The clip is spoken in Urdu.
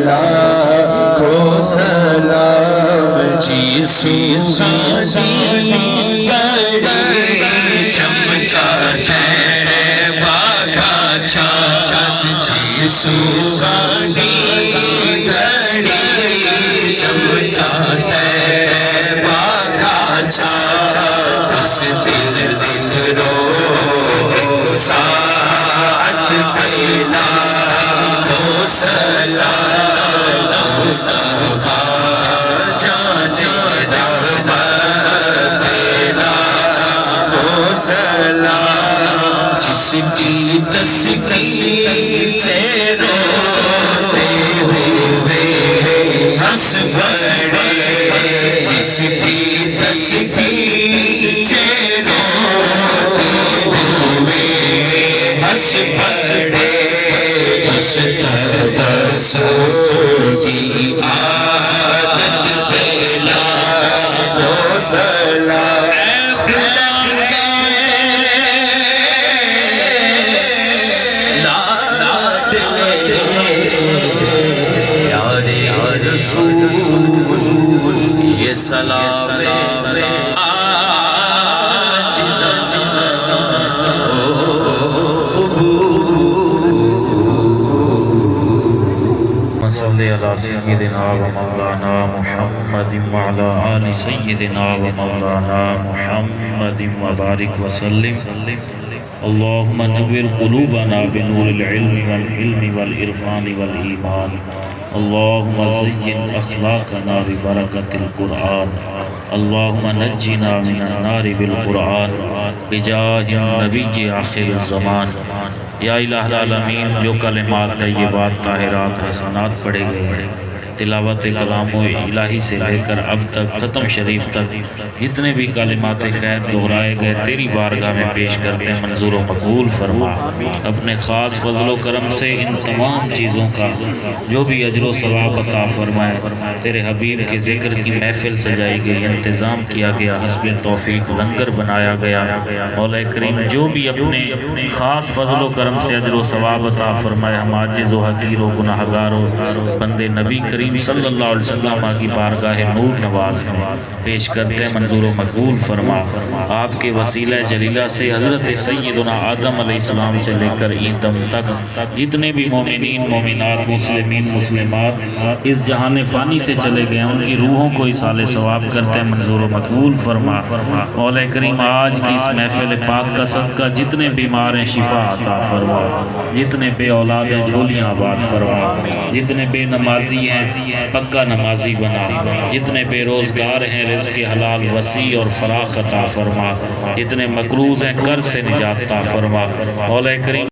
لاکھوں سلام جی سوہانی گھڑی چمکا طیبہ کا چاند جی سوہانی گھڑی چمکا طیبہ کا چاند جس دن روز ساعت پھیلا کو سلام مصطفیٰ جان رحمت پھیلا کو سلام جس کی تسبیح سے روتے ہوئے ہنس پڑے جس کی تسبیح سے روتے ہوئے ہنس پڑے اس تبسم کی عادت پھیلا کو سلام اے خدا کے لاڈلے پیارے رسول یہ سلام صلی علی سیدنا و مولانا محمد وعلی آل سیدنا و مولانا محمد وبارک وسلم اللہم نور قلوبنا بنور العلم والحلم والعرفان والایمان اللہم زین اخلاقنا ببرکت القرآن اللہم نجنا من النار بالقرآن بجاہ النبی آخر الزمان یا الہ العالمین جو کلمات طیبات طاہرات حسنات پڑھے گئے تلاوت کلام الہی سے لے کر اب تک ختم شریف تک جتنے بھی کلمات خیر دہرائے گئے تیری بارگاہ میں پیش کرتے ہیں منظور و مقبول فرما اپنے خاص فضل و کرم سے ان تمام چیزوں کا جو بھی اجر و ثواب عطا فرمائے تیرے حبیب کے ذکر کی محفل سجائی گئی انتظام کیا گیا حسب توفیق لنگر بنایا گیا مولا کریم جو بھی اپنے خاص فضل و کرم سے اجر و ثواب عطا فرمائے ہم عاجز و حقیر و گناہگار و بندے نبی کریم صلی اللہ علیہ وسلم کی بارگاہ نور نواز میں پیش کرتے ہیں منظور و مقبول فرما آپ کے وسیلہ جلیلہ سے حضرت سیدنا آدم علیہ السلام سے لے کر دم تک جتنے بھی مومنین مومنات مسلمین مسلمات اس جہان فانی سے چلے گئے ان کی روحوں کو اصال ثواب کرتے ہیں منظور و مقبول فرما مولا کریم آج کی اس محفل پاک کا صدقہ جتنے بیمار ہیں شفا عطا فرما جتنے بے اولاد ہیں جھولیاں آباد فرما جتنے بے نمازی ہیں پکا نمازی بنا جتنے بے روزگار ہیں رزق حلال وسیع اور فراخ عطا فرما جتنے مقروض ہیں قرض سے نجات عطا فرما مولا کریم